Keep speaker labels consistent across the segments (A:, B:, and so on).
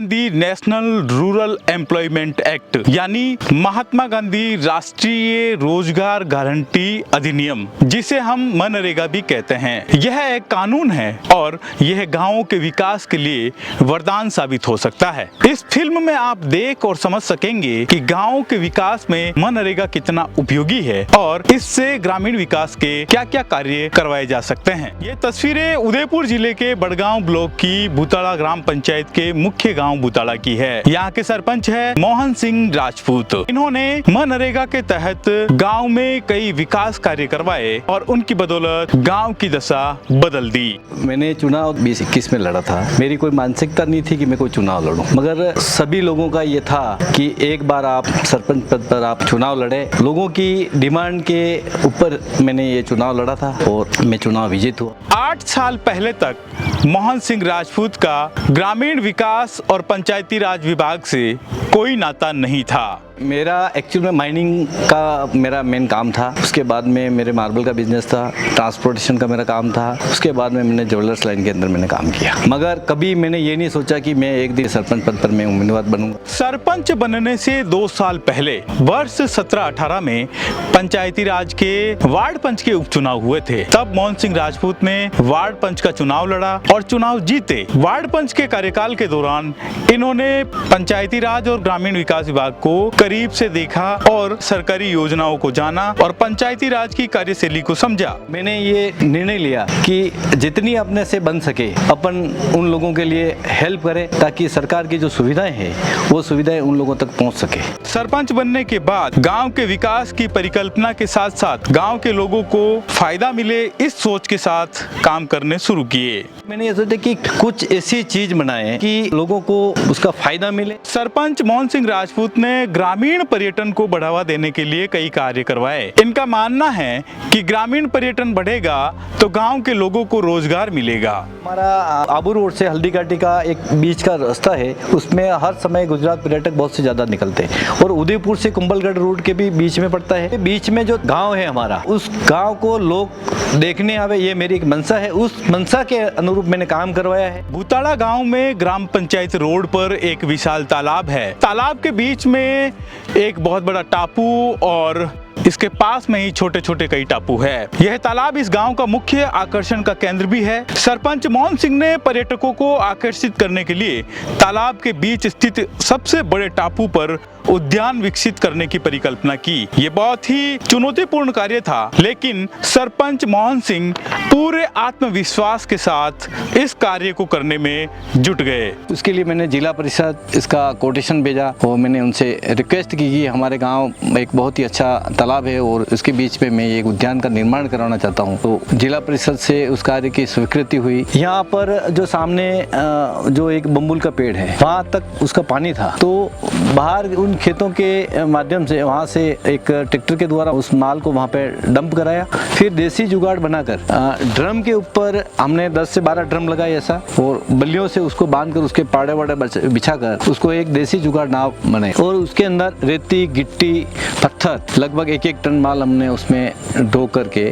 A: Gandhi national rural employment act यानी महात्मा गांधी राष्ट्रीय रोजगार गारंटी अधिनियम, जिसे हम मनरेगा भी कहते हैं, यह एक कानून है और यह गांवों के विकास के लिए वरदान साबित हो सकता है। इस फिल्म में आप देख और समझ सकेंगे कि गांवों के विकास में मनरेगा कितना उपयोगी है और इससे ग्रामीण विकास के क्या क्या कार्य करवाए जा सकते हैं। ये तस्वीरें उदयपुर जिले के बड़गांव ब्लॉक की भूताड़ा ग्राम पंचायत के मुख्य गांव भूताड़ा की है। यहाँ के सरपंच है मोहन सिंह राजपूत। इन्होंने मनरेगा के तहत गांव में कई विकास कार्य करवाए और उनकी बदौलत गांव की दशा बदल दी।
B: मैंने चुनाव 2021 में लड़ा था। मेरी कोई मानसिकता नहीं थी कि मैं कोई चुनाव लड़ूं, मगर सभी लोगों का ये था कि एक बार आप सरपंच पद पर आप चुनाव लड़े। लोगों की डिमांड के ऊपर मैंने ये चुनाव लड़ा था और मैं चुनाव विजेता हुआ।
A: 8 साल पहले तक मोहन सिंह राजपूत का ग्रामीण विकास और पंचायती राज विभाग से कोई नाता नहीं था।
B: मेरा एक्चुअल में माइनिंग का मेरा मेन काम था। उसके बाद में मेरे मार्बल का बिजनेस था, ट्रांसपोर्टेशन का मेरा काम था। उसके बाद में मैंने ज्वेलर्स लाइन के अंदर मैंने काम किया, मगर कभी मैंने ये नहीं सोचा कि मैं एक दिन सरपंच पद पर मैं उम्मीदवार बनूंगा।
A: सरपंच बनने से 2 साल पहले वर्ष 17-18 में पंचायती राज के वार्ड पंच के उपचुनाव हुए थे। तब मोहन सिंह राजपूत ने वार्ड पंच का चुनाव लड़ा और चुनाव जीते। वार्ड पंच के कार्यकाल के दौरान इन्होंने पंचायती राज और ग्रामीण विकास विभाग को करीब से देखा और सरकारी योजनाओं को जाना और पंचायती राज की कार्यशैली को समझा।
B: मैंने ये निर्णय लिया कि जितनी अपने से बन सके अपन उन लोगों के लिए हेल्प करें, ताकि सरकार की जो सुविधाएं हैं वो सुविधाएं उन लोगों तक पहुंच सके।
A: सरपंच बनने के बाद गांव के विकास की परिकल्पना के साथ साथ गांव के लोगों को फायदा मिले, इस सोच के साथ काम करने शुरू किए।
B: मैंने ये सोचा कि कुछ ऐसी चीज बनाए कि लोगों को उसका फायदा मिले।
A: सरपंच मोहन सिंह राजपूत ने ग्रामीण पर्यटन को बढ़ावा देने के लिए कई कार्य करवाए। इनका मानना है कि ग्रामीण पर्यटन बढ़ेगा तो गांव के लोगों को रोजगार मिलेगा।
B: हमारा आबू रोड से हल्दीघाटी का एक बीच का रास्ता है, उसमें हर समय गुजरात पर्यटक बहुत से ज्यादा निकलते हैं और उदयपुर से कुंभलगढ़ रोड के भी बीच में पड़ता है। बीच में जो गाँव है हमारा, उस गाँव को लोग देखने आवे, ये मेरी एक मंशा है। उस मंशा के अनुरूप मैंने काम करवाया है।
A: भूताड़ा गांव में ग्राम पंचायत रोड पर एक विशाल तालाब है। तालाब के बीच में एक बहुत बड़ा टापू और इसके पास में ही छोटे छोटे कई टापू है। यह तालाब इस गांव का मुख्य आकर्षण का केंद्र भी है। सरपंच मोहन सिंह ने पर्यटकों को आकर्षित करने के लिए तालाब के बीच स्थित सबसे बड़े टापू पर उद्यान विकसित करने की परिकल्पना की। ये बहुत ही चुनौतीपूर्ण कार्य था, लेकिन सरपंच मोहन सिंह पूरे आत्मविश्वास के साथ इस कार्य को करने में जुट गए।
B: उसके लिए मैंने जिला परिषद इसका कोटेशन भेजा और मैंने उनसे रिक्वेस्ट की कि हमारे गांव एक बहुत ही अच्छा तालाब है और उसके बीच में मैं एक उद्यान का निर्माण कराना चाहता हूं। तो जिला परिषद से उस कार्य की स्वीकृति हुई। यहाँ पर जो सामने जो एक बम्बुल का पेड़ है, वहाँ तक उसका पानी था, तो बाहर उन खेतों के माध्यम से वहाँ से एक ट्रैक्टर के द्वारा उस माल को वहाँ पे डंप कराया। फिर देसी जुगाड़ बनाकर ड्रम के ऊपर हमने 10 से 12 ड्रम लगाए ऐसा, और बल्लियों से उसको बांधकर उसके पाड़े वाड़े बिछाकर उसको एक देसी जुगाड़ नाव बनाए और उसके अंदर रेती गिट्टी पत्थर लगभग 1-1 टन माल हमने उसमें ढो करके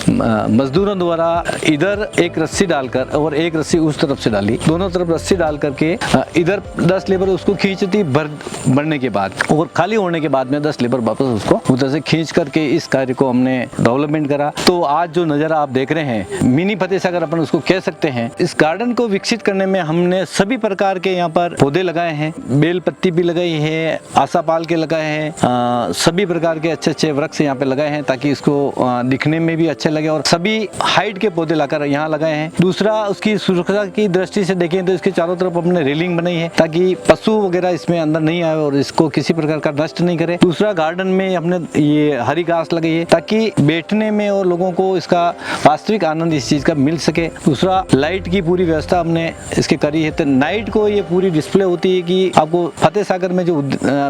B: मजदूरों द्वारा इधर एक रस्सी डालकर और एक रस्सी उस तरफ से डाली, दोनों तरफ रस्सी डाल करके इधर 10 लेबर उसको खींचती भरने के बाद, और खाली होने के बाद में 10 लेबर वापस उसको उधर से खींच करके इस कार्य को हमने डेवलपमेंट करा। तो आज जो नज़ारा आप देख रहे हैं, मिनी फतेह सागर अपन उसको कह सकते हैं। इस गार्डन को विकसित करने में हमने सभी प्रकार के यहाँ पर पौधे लगाए हैं, बेल पत्ती भी लगाई है, आसापाल के लगाए हैं, सभी प्रकार के अच्छे वृक्ष यहाँ पे लगाए हैं ताकि इसको दिखने में भी अच्छे लगे, और सभी हाइट के पौधे लाकर यहाँ लगाए हैं। दूसरा, उसकी सुरक्षा की दृष्टि से देखें तो इसके चारों तरफ हमने रेलिंग बनाई है ताकि पशु वगैरह इसमें अंदर नहीं आए और इसको किसी प्रकार का नष्ट नहीं करे। दूसरा, गार्डन में हमने ये हरी घास लगाई है ताकि बैठने में और लोगों को इसका वास्तविक आनंद इस चीज का मिल सके। दूसरा, लाइट की पूरी व्यवस्था हमने इसके करी है, तो नाइट को ये पूरी डिस्प्ले होती है कि आपको फतेह सागर में जो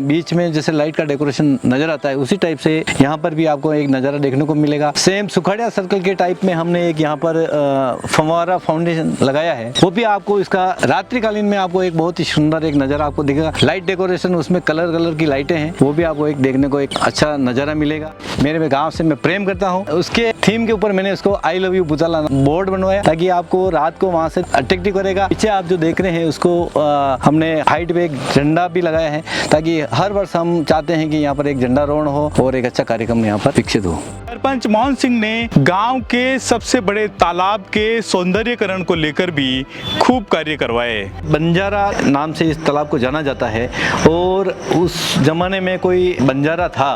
B: बीच में जैसे लाइट का डेकोरेशन नजर आता है उसी टाइप से यहाँ पर भी आपको एक नज़ारा देखने को मिलेगा। सेम सुखाड़िया सर्कल के टाइप में हमने एक यहाँ पर फव्वारा फाउंडेशन लगाया है, वो भी आपको इसका रात्रिकालीन में आपको एक बहुत ही सुंदर एक नज़ारा आपको दिखेगा। लाइट डेकोरेशन उसमें कलर की लाइटें हैं, वो भी आपको एक देखने को एक अच्छा नज़ारा मिलेगा। मेरे गांव से मैं प्रेम करता हूं। उसके थीम के ऊपर मैंने उसको आई लव यू भूताला बोर्ड बनवाया ताकि आपको रात को वहां से अट्रैक्टिव करेगा। पीछे आप जो देख रहे हैं उसको हमने हाइट पे एक झंडा भी लगाया है ताकि हर वर्ष हम चाहते हैं कि यहाँ पर एक झंडारोहण हो और एक अच्छा कार्यक्रम यहाँ पर विकसित हो।
A: सरपंच मोहन सिंह ने गांव के सबसे बड़े तालाब के सौंदर्यीकरण को लेकर भी खूब कार्य करवाए।
B: बंजारा नाम से इस तालाब को जाना जाता है और उस जमाने में कोई बंजारा था,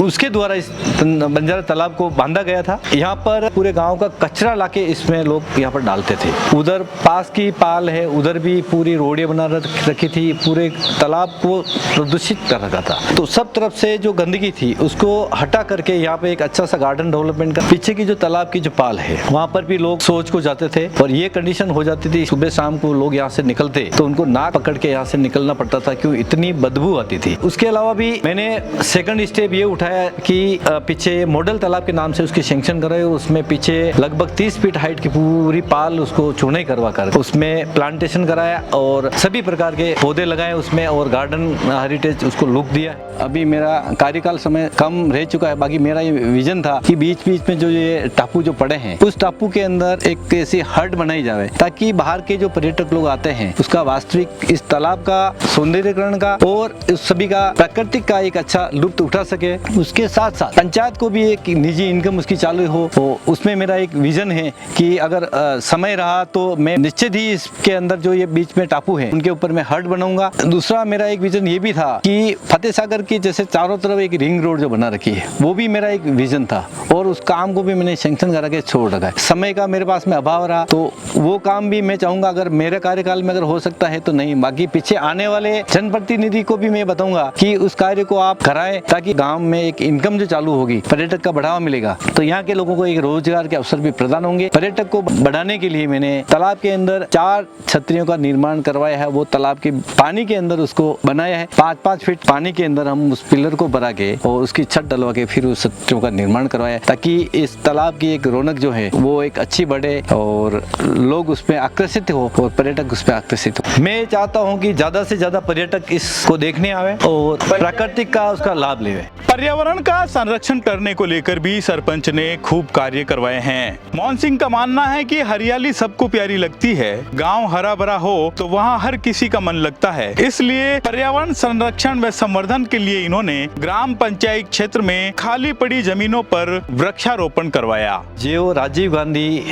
B: उसके द्वारा इस बंजारा तालाब को बांधा गया था। यहाँ पर पूरे गांव का कचरा लाके इसमें लोग यहाँ पर डालते थे। उधर पास की पाल है, उधर भी पूरी रोडियां बना रखी थी, पूरे तालाब को प्रदूषित कर रखा था। तो सब तरफ से जो गंदगी थी उसको हटा करके यहाँ पे एक अच्छा सा गार्डन डेवलपमेंट का पीछे की जो तालाब की जो पाल है वहाँ पर भी लोग सोच को जाते थे और ये कंडीशन हो जाती थी सुबह शाम को लोग यहाँ से निकलते तो उनको नाक पकड़ के यहाँ से निकलना पड़ता था, क्यों इतनी बदबू आती थी। उसके अलावा भी मैंने सेकंड स्टेप ये उठाया कि पीछे मॉडल तालाब के नाम से उसकी सैंक्शन कराई। उसमें पीछे लगभग 30 फीट हाइट की पूरी पाल उसको चूने करवा कर उसमें प्लांटेशन कराया और सभी प्रकार के पौधे लगाए उसमें और गार्डन हेरिटेज उसको लुक दिया। अभी मेरा कार्यकाल समय कम रह चुका है, बाकी मेरा ये विजन था कि बीच बीच में जो ये टापू जो पड़े हैं उस टापू के अंदर एक ऐसी हट बनाई जाए ताकि बाहर के जो पर्यटक लोग आते हैं उसका वास्तविक इस तालाब का सौंदर्यीकरण का और उस सभी का प्राकृतिक का एक अच्छा लुत्फ उठा सके। उसके साथ साथ पंचायत को भी एक निजी इनकम उसकी चालू हो। तो उसमें मेरा एक विजन है कि अगर समय रहा तो मैं निश्चित ही इसके अंदर जो ये बीच में टापू है उनके ऊपर मैं हट बनाऊंगा। दूसरा मेरा एक विजन ये भी था कि फतेह सागर की जैसे चारों तरफ एक रिंग रोड जो बना रखी है वो भी मेरा एक विजन था और उस काम को भी मैंने सैंक्शन करा के छोड़ रखा है। समय का मेरे पास में अभाव रहा तो वो काम भी मैं चाहूंगा अगर मेरे कार्यकाल में अगर हो सकता है तो नहीं, बाकी पीछे आने वाले जनप्रतिनिधि को भी मैं बताऊंगा कि उस कार्य को आप कराएं ताकि गांव में एक इनकम जो चालू होगी, पर्यटक का बढ़ावा मिलेगा तो यहाँ के लोगों को एक रोजगार के अवसर भी प्रदान होंगे। पर्यटक को बढ़ाने के लिए मैंने तालाब के अंदर 4 छतरियों का निर्माण करवाया है। वो तालाब के पानी के अंदर उसको बनाया है। 5-5 फीट पानी के अंदर हम उस पिलर को बना के और उसकी छत डलवा के फिर उस छतरियों का निर्माण करवाया ताकि इस तालाब की एक रौनक जो है वो एक अच्छी बढ़े और लोग उसमें आकर्षित हो और पर्यटक उसमें आकर्षित हो। मैं चाहता हूँ कि ज्यादा से ज्यादा पर्यटक इसको देखने आवे और प्राकृतिक का उसका लाभ ले।
A: पर्यावरण का संरक्षण करने को लेकर भी सरपंच ने खूब कार्य करवाए हैं। मोहन सिंह का मानना है कि हरियाली सबको प्यारी लगती है, गांव हरा भरा हो तो वहां हर किसी का मन लगता है। इसलिए पर्यावरण संरक्षण व संवर्धन के लिए इन्होंने ग्राम पंचायत क्षेत्र में खाली पड़ी जमीनों पर वृक्षारोपण करवाया।
B: जो राजीव गांधी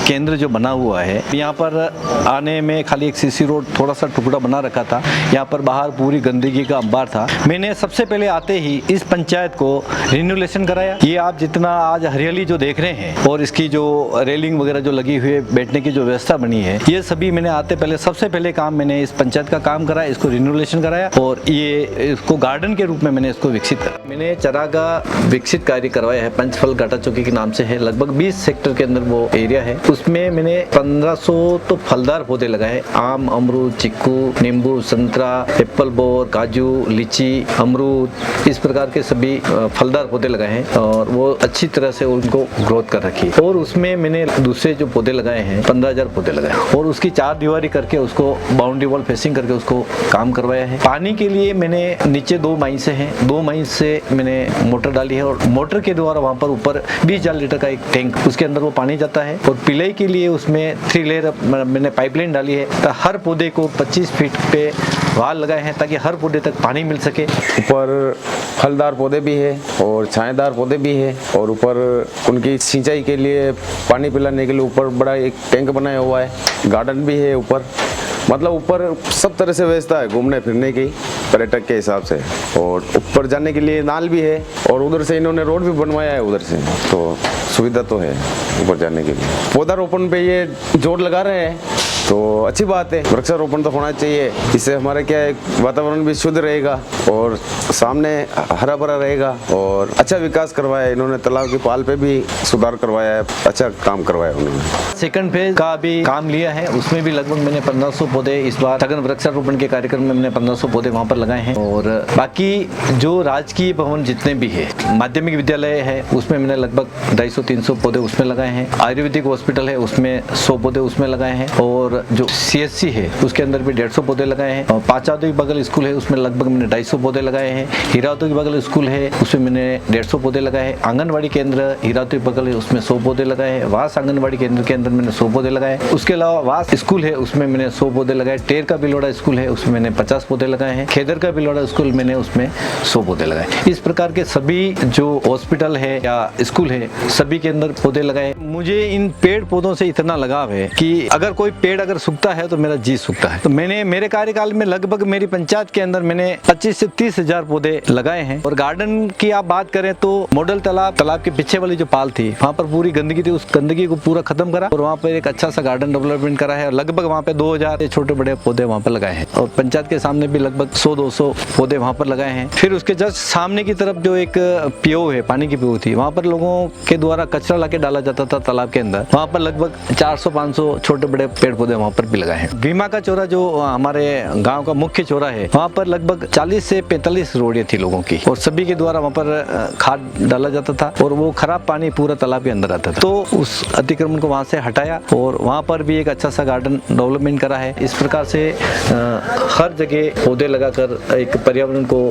B: केंद्र जो बना हुआ है यहाँ पर आने में खाली एक सीसी रोड थोड़ा सा टुकड़ा बना रखा था। यहाँ पर बाहर पूरी गंदगी का अंबार था। मैंने सबसे पहले आते ही इस पंचायत को रिन्यूलेशन कराया। ये आप जितना आज हरियाली जो देख रहे हैं और इसकी जो रेलिंग वगैरह जो लगी हुई है, बैठने की जो व्यवस्था बनी है, ये सभी मैंने आते पहले सबसे पहले काम मैंने इस पंचायत का काम कराया, इसको रिन्यूलेशन कराया और ये इसको गार्डन के रूप में मैंने इसको विकसित करा। मैंने चारागाह विकसित कार्य करवाया है। पंचफल गाटा चौकी के नाम से है। लगभग 20 सेक्टर के अंदर वो एरिया है। उसमें मैंने 1500 तो फलदार पौधे लगाए। आम, अमरूद, चिक्कू, नींबू, संतरा, एप्पल बोर, काजू, लीची, अमरूद, इस प्रकार के सभी फलदार पौधे लगाए हैं और वो अच्छी तरह से उनको ग्रोथ कर रखी। और उसमें मैंने दूसरे जो पौधे लगाए हैं 15,000 पौधे लगाए और उसकी 4 दीवारी करके उसको बाउंड्री वॉल फेसिंग करके उसको काम करवाया है। पानी के लिए मैंने नीचे 2 माइंस हैं, 2 माइंस से मैंने मोटर डाली है और मोटर के द्वारा वहाँ पर ऊपर 20,000 लीटर का एक टैंक, उसके अंदर वो पानी जाता है। और पिलाई के लिए उसमें 3 लेयर मैंने पाइपलाइन डाली है। तो हर पौधे को 25 फीट पे वाल लगाए हैं ताकि हर पौधे तक पानी मिल सके।
C: ऊपर फलदार पौधे भी है और छाएदार पौधे भी है और ऊपर उनकी सिंचाई के लिए पानी पिलाने के लिए ऊपर बड़ा एक टैंक बनाया हुआ है। गार्डन भी है ऊपर, मतलब ऊपर सब तरह से व्यवस्था है घूमने फिरने की पर्यटक के हिसाब से। और ऊपर जाने के लिए नाल भी है और उधर से इन्होंने रोड भी बनवाया है उधर से, तो सुविधा तो है ऊपर जाने के लिए। पौधारोपण पे ये जोर लगा रहे हैं तो अच्छी बात है। वृक्षारोपण तो होना चाहिए, इससे हमारे क्या है वातावरण भी शुद्ध रहेगा और सामने हरा भरा रहेगा और अच्छा विकास करवाया इन्होंने। तालाब की पाल पे भी सुधार करवाया है, अच्छा काम करवाया उन्होंने।
B: सेकंड फेज का भी काम लिया है, उसमें भी लगभग मैंने 1500 पौधे इस बार सघन वृक्षारोपण के कार्यक्रम में मैंने 1500 पौधे वहाँ पर लगाए हैं। और बाकी जो राजकीय भवन जितने भी है, माध्यमिक विद्यालय है उसमें मैंने लगभग 250-300 पौधे उसमें लगाए हैं। आयुर्वेदिक हॉस्पिटल है उसमें 100 पौधे उसमें लगाए हैं और जो CSC है उसके अंदर भी 150 पौधे लगाए हैं। और पाचादो की बगल स्कूल है उसमें लगभग मैंने 250 पौधे लगाए हैं। हीरावतो की बगल स्कूल है उसमें मैंने 150 पौधे लगाए हैं। आंगनबाड़ी केंद्र हीरावतो की बगल है उसमें 100 पौधे लगाए हैं। वास आंगनबाड़ी केंद्र के अंदर मैंने 100 पौधे लगाए। उसके अलावा वास स्कूल है उसमें मैंने 100 पौधे लगाए। टेर का बिलोड़ा स्कूल है उसमें मैंने 50 पौधे लगाए हैं। खेदर का बिलोड़ा स्कूल मैंने उसमें 100 पौधे लगाए। इस प्रकार के सभी जो हॉस्पिटल है या स्कूल है सभी के अंदर पौधे लगाए। मुझे इन पेड़ पौधों से इतना लगाव है कि अगर कोई पेड़ अगर सूखता है तो मेरा जी सूखता है। तो मैंने मेरे कार्यकाल में लगभग मेरी पंचायत के अंदर मैंने 25 से 30 हजार पौधे लगाए हैं। और गार्डन की आप बात करें तो मॉडल तालाब के पीछे वाली जो पाल थी वहाँ पर पूरी गंदगी थी, उस गंदगी को पूरा खत्म करा और वहाँ पर एक अच्छा सा गार्डन डेवलपमेंट करा है। लगभग वहाँ पे 2000 छोटे बड़े पौधे वहाँ पर लगाए हैं। और पंचायत के सामने भी लगभग 100-200 पौधे वहाँ पर लगाए हैं। फिर उसके जस्ट सामने की तरफ जो एक पीओ है, पानी की पीओ थी, वहाँ पर लोगों के द्वारा कचरा लाके डाला जाता था तालाब के अंदर। वहाँ पर लगभग 400-500 छोटे बड़े पेड़ पौधे वहाँ पर भी लगाए हैं। भीमा का चौरा जो हमारे गांव का मुख्य चौरा है वहाँ पर लगभग 40 से 45 रोडियां थी लोगों की और सभी के द्वारा वहाँ पर खाद डाला जाता था और वो खराब पानी पूरा तालाब के अंदर आता था। तो उस अतिक्रमण को वहाँ से हटाया और वहाँ पर भी एक अच्छा सा गार्डन डेवलपमेंट करा है। इस प्रकार से हर जगह पौधे लगाकर एक पर्यावरण को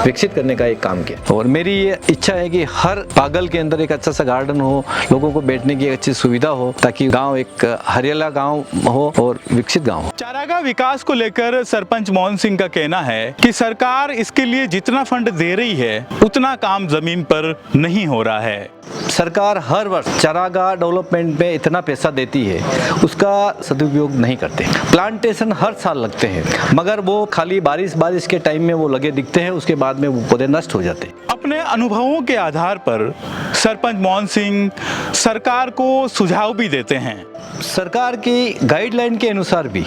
B: विकसित करने का एक काम किया। और मेरी ये इच्छा है कि हर पागल के अंदर एक अच्छा सा गार्डन हो, लोगों को बैठने की अच्छी सुविधा हो, ताकि गांव एक हरियाला गांव हो और विकसित गांव हो।
A: चारागाह विकास को लेकर सरपंच मोहन सिंह का कहना है कि सरकार इसके लिए जितना फंड दे रही है उतना काम जमीन पर नहीं हो रहा है।
B: सरकार हर वर्ष चारागाह डेवलपमेंट में इतना पैसा देती है, उसका सदुपयोग नहीं करते। प्लांटेशन हर साल लगते हैं मगर वो खाली बारिश के टाइम में वो लगे दिखते हैं, उसके बाद में वो पौधे नष्ट हो जाते हैं।
A: अपने अनुभवों के आधार पर सरपंच मोहन सिंह सरकार को सुझाव भी देते हैं।
B: सरकार की गाइडलाइन के अनुसार भी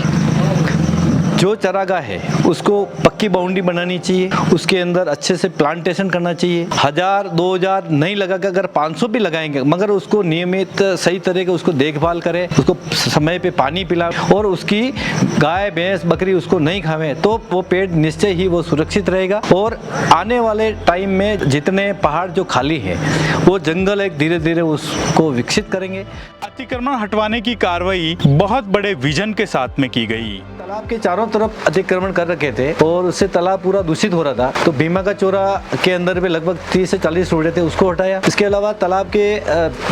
B: जो चारागाह है उसको पक्की बाउंड्री बनानी चाहिए, उसके अंदर अच्छे से प्लांटेशन करना चाहिए। 1000-2000 नहीं लगा के अगर 500 भी लगाएंगे मगर उसको नियमित सही तरह के उसको देखभाल करें, उसको समय पे पानी पिलाएं और उसकी गाय भैंस बकरी उसको नहीं खावे तो वो पेड़ निश्चय ही वो सुरक्षित रहेगा। और आने वाले टाइम में जितने पहाड़ जो खाली है वो जंगल एक धीरे धीरे उसको विकसित करेंगे।
A: अतिक्रमण हटवाने की कार्रवाई बहुत बड़े विजन के साथ में की गई।
B: तालाब के चारों तरफ अतिक्रमण कर रखे थे और उससे तालाब पूरा दूषित हो रहा था। तो भीमा का चौरा के अंदर भी लगभग 30 से 40 रोडे थे, उसको हटाया। इसके अलावा तालाब के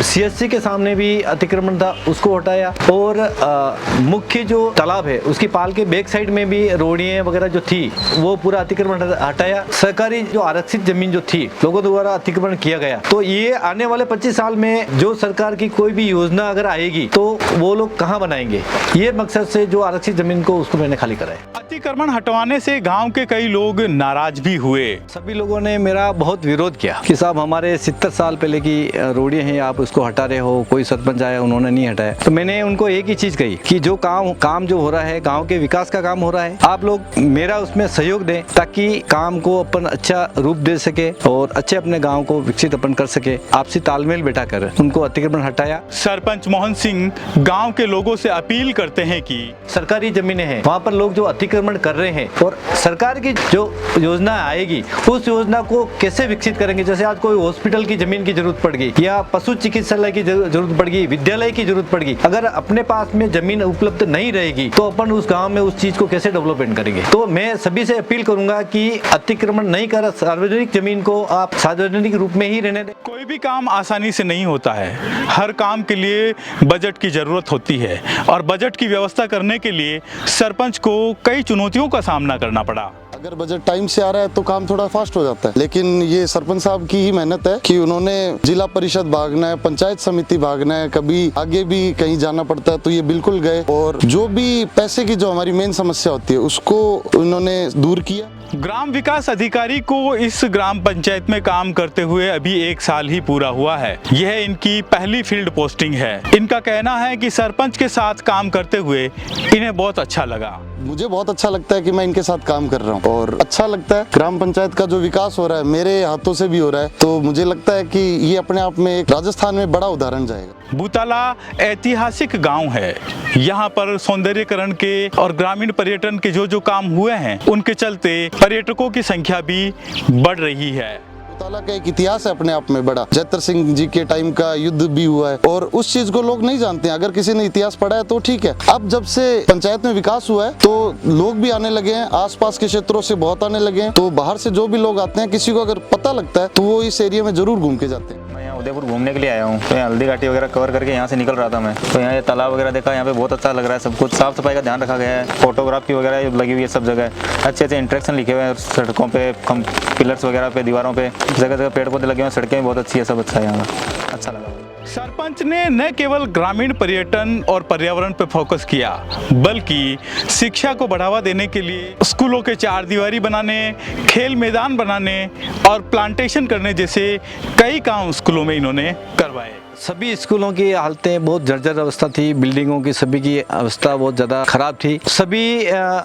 B: CSC के सामने भी अतिक्रमण था, उसको हटाया। और मुख्य जो तालाब है उसकी पाल के बैक साइड में भी रोडियां वगैरह जो थी वो पूरा अतिक्रमण हटाया। सरकारी जो आरक्षित जमीन जो थी लोगों द्वारा अतिक्रमण किया गया। तो ये आने वाले 25 साल में जो सरकार की कोई भी योजना अगर आएगी तो वो लोग कहाँ बनाएंगे, ये मकसद से जो आरक्षित जमीन को उसको मैंने खाली कराया।
A: अतिक्रमण हटवाने से गांव के कई लोग नाराज भी हुए।
B: सभी लोगों ने मेरा बहुत विरोध किया कि साहब हमारे 70 साल पहले की रोडियां हैं, आप उसको हटा रहे हो। कोई सरपंच आया उन्होंने नहीं हटाया। तो मैंने उनको एक ही चीज कही कि जो काम जो हो रहा है गांव के विकास का काम हो रहा है, आप लोग मेरा उसमें सहयोग दें ताकि काम को अपन अच्छा रूप दे सके और अच्छे अपने गाँव को विकसित अपन कर सके। आपसी तालमेल बैठा कर उनको अतिक्रमण हटाया।
A: सरपंच मोहन सिंह गाँव के लोगों से अपील करते हैं कि
B: सरकारी जमीनें हैं वहाँ पर लोग जो अतिक्रमण कर रहे हैं और सरकार की जो योजना आएगी उस योजना को कैसे विकसित करेंगे। जैसे आज कोई हॉस्पिटल की जमीन की जरूरत पड़ गई या पशु चिकित्सालय की जरूरत पड़ गई, विद्यालय की जरूरत पड़ गई, अगर अपने पास में जमीन उपलब्ध नहीं रहेगी तो अपन उस गांव में उस चीज को कैसे डेवलपमेंट करेंगे। तो मैं सभी से अपील करूंगा कि अतिक्रमण नहीं कर, सार्वजनिक जमीन को आप सार्वजनिक रूप में ही रहने दें।
A: कोई भी काम आसानी से नहीं होता है, हर काम के लिए बजट की जरूरत होती है और बजट की व्यवस्था करने के लिए सरपंच को कई चुनौतियों का सामना करना पड़ा।
D: अगर बजट टाइम से आ रहा है तो काम थोड़ा फास्ट हो जाता है, लेकिन ये सरपंच साहब की ही मेहनत है कि उन्होंने जिला परिषद भागना है, पंचायत समिति भागना है, कभी आगे भी कहीं जाना पड़ता है तो ये बिल्कुल गए और जो भी पैसे की जो हमारी मेन समस्या होती है उसको उन्होंने दूर किया।
A: ग्राम विकास अधिकारी को इस ग्राम पंचायत में काम करते हुए अभी 1 साल ही पूरा हुआ है। यह इनकी पहली फील्ड पोस्टिंग है। इनका कहना है कि सरपंच के साथ काम करते हुए इन्हें बहुत अच्छा लगा।
D: मुझे बहुत अच्छा लगता है कि मैं इनके साथ काम कर रहा हूँ और अच्छा लगता है। ग्राम पंचायत का जो विकास हो रहा है मेरे हाथों से भी हो रहा है, तो मुझे लगता है कि ये अपने आप में एक राजस्थान में बड़ा उदाहरण जाएगा।
A: भूताला ऐतिहासिक गांव है। यहाँ पर सौंदर्यीकरण के और ग्रामीण पर्यटन के जो काम हुए हैं उनके चलते पर्यटकों की संख्या भी बढ़ रही है।
D: बुताला का एक इतिहास है अपने आप में बड़ा, जैतर सिंह जी के टाइम का युद्ध भी हुआ है और उस चीज को लोग नहीं जानते हैं। अगर किसी ने इतिहास पढ़ा है तो ठीक है। अब जब से पंचायत में विकास हुआ है तो लोग भी आने लगे हैं, आसपास के क्षेत्रों से बहुत आने लगे हैं। तो बाहर से जो भी लोग आते हैं, किसी को अगर पता लगता है तो वो इस एरिया में जरूर घूम के जाते हैं।
E: मैं यहाँ उदयपुर घूमने के लिए आया हूँ, तो यहाँ हल्दी घाटी वगैरह कवर करके यहाँ से निकल रहा था मैं, तो यहाँ ये तालाब वगैरह देखा, यहाँ पे बहुत अच्छा लग रहा है। सब कुछ साफ सफाई का ध्यान रखा गया है, फोटोग्राफी वगैरह लगी हुई है सब जगह, अच्छे अच्छे इंटरेक्शन लिखे हुए हैं सड़कों पे, पिलर्स वगैरह पे, दीवारों पे, जगह जगह पेड़ पौधे लगे हुए हैं, सड़कें भी बहुत अच्छी है, सब अच्छा है यहाँ का, अच्छा लगा।
A: सरपंच ने न केवल ग्रामीण पर्यटन और पर्यावरण पर फोकस किया, बल्कि शिक्षा को बढ़ावा देने के लिए स्कूलों के चारदीवारी बनाने, खेल मैदान बनाने और प्लांटेशन करने जैसे कई काम स्कूलों में इन्होंने करवाए।
B: सभी स्कूलों की हालतें बहुत जर्जर अवस्था थी, बिल्डिंगों की सभी की अवस्था बहुत ज़्यादा खराब थी। सभी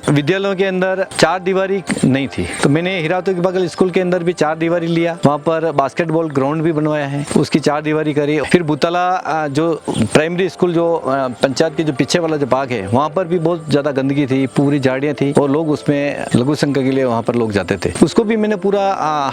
B: विद्यालयों के अंदर चार दीवारी नहीं थी, तो मैंने हिरातो की बगल स्कूल के अंदर भी चार दीवारी लिया, वहाँ पर बास्केटबॉल ग्राउंड भी बनवाया है, उसकी चार दीवारी करी। फिर बुताला जो प्राइमरी स्कूल जो पंचायत के जो पीछे वाला जो भाग है, वहाँ पर भी बहुत ज़्यादा गंदगी थी, पूरी झाड़ियाँ थी और लोग उसमें लघु संख्या के लिए वहाँ पर लोग जाते थे। उसको भी मैंने पूरा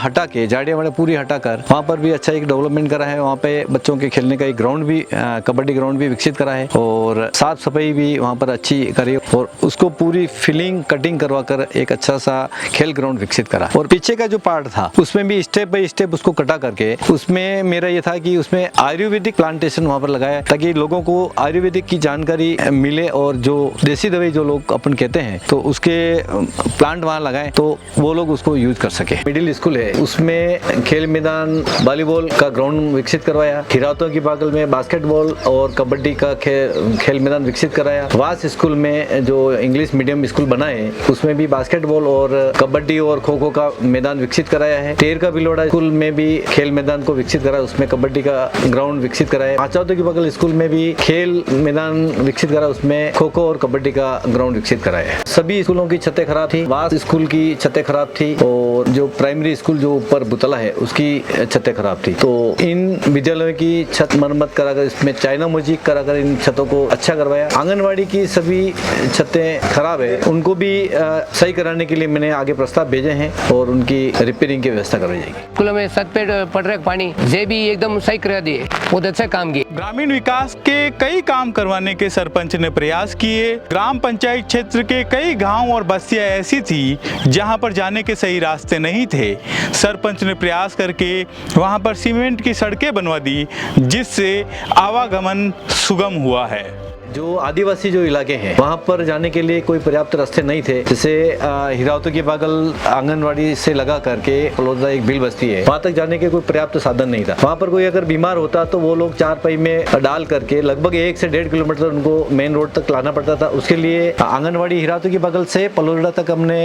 B: हटा के, झाड़ियाँ वाड़े पूरी हटा कर वहाँ पर भी अच्छा एक डेवलपमेंट करा है। वहाँ पे बच्चों के खेलने का एक ग्राउंड भी, कबड्डी ग्राउंड भी विकसित करा है और साफ सफाई भी वहाँ पर अच्छी करी और उसको पूरी फिलिंग कटिंग करवा कर एक अच्छा सा खेल ग्राउंड विकसित करा। और पीछे का जो पार्ट था उसमें भी स्टेप बाय स्टेप उसको कटा करके, उसमें मेरा ये था कि उसमें आयुर्वेदिक प्लांटेशन वहाँ पर लगाया ताकि लोगों को आयुर्वेदिक की जानकारी मिले और जो देसी दवाई जो लोग अपन कहते हैं तो उसके प्लांट वहाँ लगाए तो वो लोग उसको यूज कर सके। मिडिल स्कूल है, उसमें खेल मैदान, वॉलीबॉल का ग्राउंड विकसित करवाया। खिरातों की बागल में बास्केटबॉल और कबड्डी का खेल मैदान विकसित कराया। वास स्कूल में जो इंग्लिश मीडियम स्कूल बना है उसमें भी बास्केटबॉल और कबड्डी और खो खो का मैदान विकसित कराया है। टेर का बिलोड़ा स्कूल में भी खेल मैदान को विकसित करा, उसमें कबड्डी का ग्राउंड विकसित कराया। पांचौते की बगल स्कूल में भी खेल मैदान विकसित करा, उसमें खो खो और कबड्डी का ग्राउंड विकसित कराया है। सभी स्कूलों की छतें खराब थी, वास स्कूल की छतें खराब थी और जो प्राइमरी स्कूल जो ऊपर बुतला है उसकी छतें खराब थी। तो इन विद्यालयों की छत मरम्मत कराकर, इसमें चाइना मोज़ेक कराकर इन छतों को अच्छा करवाया। आंगनवाड़ी की सभी छतें खराब है, उनको भी सही कराने के लिए मैंने आगे प्रस्ताव भेजे हैं और उनकी रिपेयरिंग की व्यवस्था करवाई जाएगी।
F: स्कूलों में छत पे पड़ रहे पानी ये भी एकदम सही करा दिए, बहुत अच्छा काम किए।
A: ग्रामीण विकास के कई काम करवाने के सरपंच ने प्रयास किए। ग्राम पंचायत क्षेत्र के कई गांव और बस्तियां ऐसी थी जहां पर जाने के सही रास्ते नहीं थे। सरपंच ने प्रयास करके वहां पर सीमेंट की सड़कें बनवा दी, जिससे आवागमन सुगम हुआ है।
B: जो आदिवासी जो इलाके हैं वहाँ पर जाने के लिए कोई पर्याप्त रास्ते नहीं थे। जैसे हिरावतों की बागल आंगनवाड़ी से लगा करके पलोदा एक बिल बस्ती है, वहाँ तक जाने के कोई पर्याप्त साधन नहीं था। वहाँ पर कोई अगर बीमार होता तो वो लोग चारपाई में डाल करके लगभग 1 से 1.5 किलोमीटर उनको मेन रोड तक लाना पड़ता था। उसके लिए आंगनवाड़ी हिरावतों की बगल से पलोदा तक हमने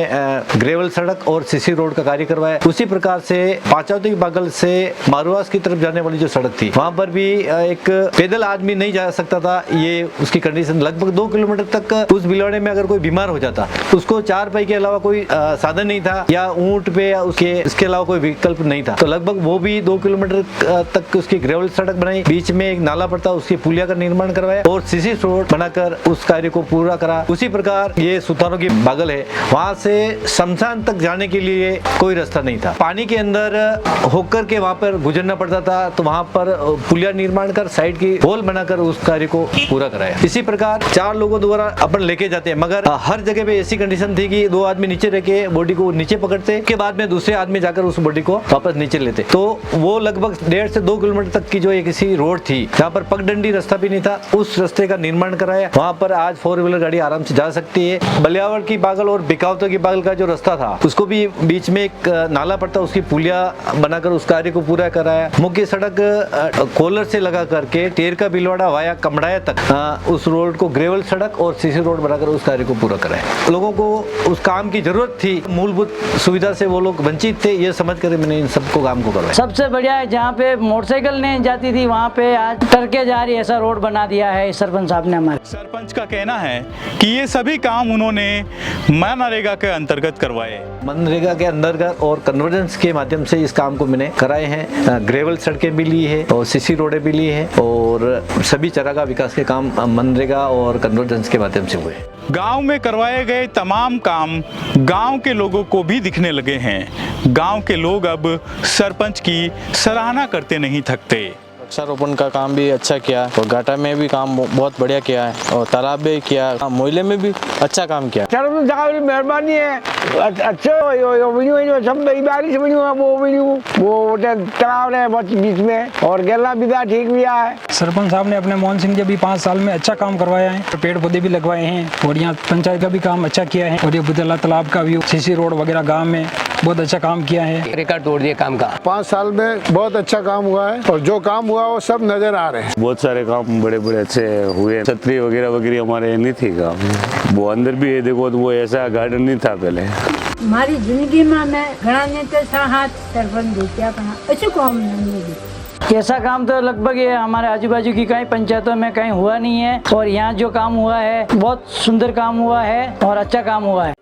B: ग्रेवल सड़क और सीसी रोड का कार्य करवाया। उसी प्रकार से पांचौती की बगल से मारुआस की तरफ जाने वाली जो सड़क थी वहाँ पर भी एक पैदल आदमी नहीं जा सकता था। ये उसकी कंडीशन लगभग 2 किलोमीटर तक उस बिलौड़े में अगर कोई बीमार हो जाता तो उसको चारपाई के अलावा कोई साधन नहीं था, या ऊंट पे या इसके अलावा कोई विकल्प नहीं था। तो लगभग वो भी 2 किलोमीटर तक उसकी ग्रेवल सड़क बनाई, बीच में एक नाला पड़ता उसकी पुलिया का निर्माण करवाया और सीसी रोड बनाकर उस कार्य को पूरा करा। उसी प्रकार ये सुतारों की बागल है, वहाँ से शमशान तक जाने के लिए कोई रास्ता नहीं था, पानी के अंदर होकर के वहाँ पर गुजरना पड़ता था। तो वहाँ पर पुलिया निर्माण कर साइड की होल बनाकर उस कार्य को पूरा कराया। इसी प्रकार 4 लोगों द्वारा अपन लेके जाते हैं, मगर हर जगह पे ऐसी कंडीशन थी कि 2 आदमी नीचे रह के बॉडी को नीचे पकड़ते, के बाद में दूसरे आदमी जाकर उस बॉडी को वापस नीचे लेते। तो वो लगभग 1.5 से 2 किलोमीटर तक की जो एक ऐसी रोड थी जहाँ पर पगडंडी रास्ता भी नहीं था, उस रास्ते का निर्माण कराया। वहाँ पर आज 4 व्हीलर गाड़ी आराम से जा सकती है। बलियावड़ की बागल और बिकावतों की बागल का जो रास्ता था उसको भी बीच में एक नाला पड़ता, उसकी पुलिया बनाकर उस कार्य को पूरा कराया। मुख्य सड़क कोलर से लगा करके टेर का बिलवाड़ा वाया कमड़ाया तक उस रोड को ग्रेवल सड़क और सीसी रोड बनाकर उस कार्य को पूरा कराया। लोगों को उस काम की जरूरत थी, मूलभूत सुविधा से वो लोग वंचित थे, ये समझ कर मैंने इन सबको काम को करवाया।
G: सबसे बढ़िया है जहाँ पे मोटरसाइकिल नहीं जाती थी वहाँ पे आज टरके जा रही, ऐसा रोड बना दिया है सरपंच साहब ने हमारे।
A: सरपंच का कहना है कि ये सभी काम उन्होंने मनरेगा के अंतर्गत करवाए।
B: मनरेगा के अंतर्गत और कन्वर्जेंस के माध्यम से इस काम को मैंने कराए हैं। ग्रेवल सड़कें भी ली है और सीसी रोडें भी ली है और सभी तरह का विकास के काम मनरेगा और कन्वर्जेंस के माध्यम से हुए।
A: गांव में करवाए गए तमाम काम गांव के लोगों को भी दिखने लगे हैं। गांव के लोग अब सरपंच की सराहना करते नहीं थकते।
H: वृक्षारोपण का काम भी अच्छा किया और घाटा में भी काम बहुत बढ़िया किया है और तालाब भी किया, मोहल्ले में भी अच्छा काम किया।
I: सरपंच साहब की मेहरबानी है, अच्छा सब बारिश बनी वो तालाब है बीच में और गैला विदा ठीक भी है।
J: सरपंच साहब ने अपने मोहन सिंह जी भी 5 साल में अच्छा काम करवाया है, पेड़ पौधे भी लगवाए हैं और यहाँ पंचायत का भी काम अच्छा किया है और ये बुदला तालाब का भी सीसी रोड वगैरह गाँव में बहुत अच्छा काम किया है।
F: रिकॉर्ड तोड़ दिया काम का।
I: 5 साल में बहुत अच्छा काम हुआ है और जो काम हुआ वो सब नजर आ रहे हैं।
K: बहुत सारे काम बड़े बड़े अच्छे हुए। छतरी वगैरह वगैरह हमारे नहीं थी काम, वो अंदर भी है देखो तो वो ऐसा गार्डन नहीं था पहले।
L: हमारी जिंदगी में मैं घना नेते साथ सरपंच देखा अपना अच्छे काम नहीं।
G: ऐसा काम तो लगभग ये हमारे आजू बाजू की कई पंचायतों में कहीं हुआ नहीं है और यहाँ जो काम हुआ है बहुत सुंदर काम हुआ है और अच्छा काम हुआ है।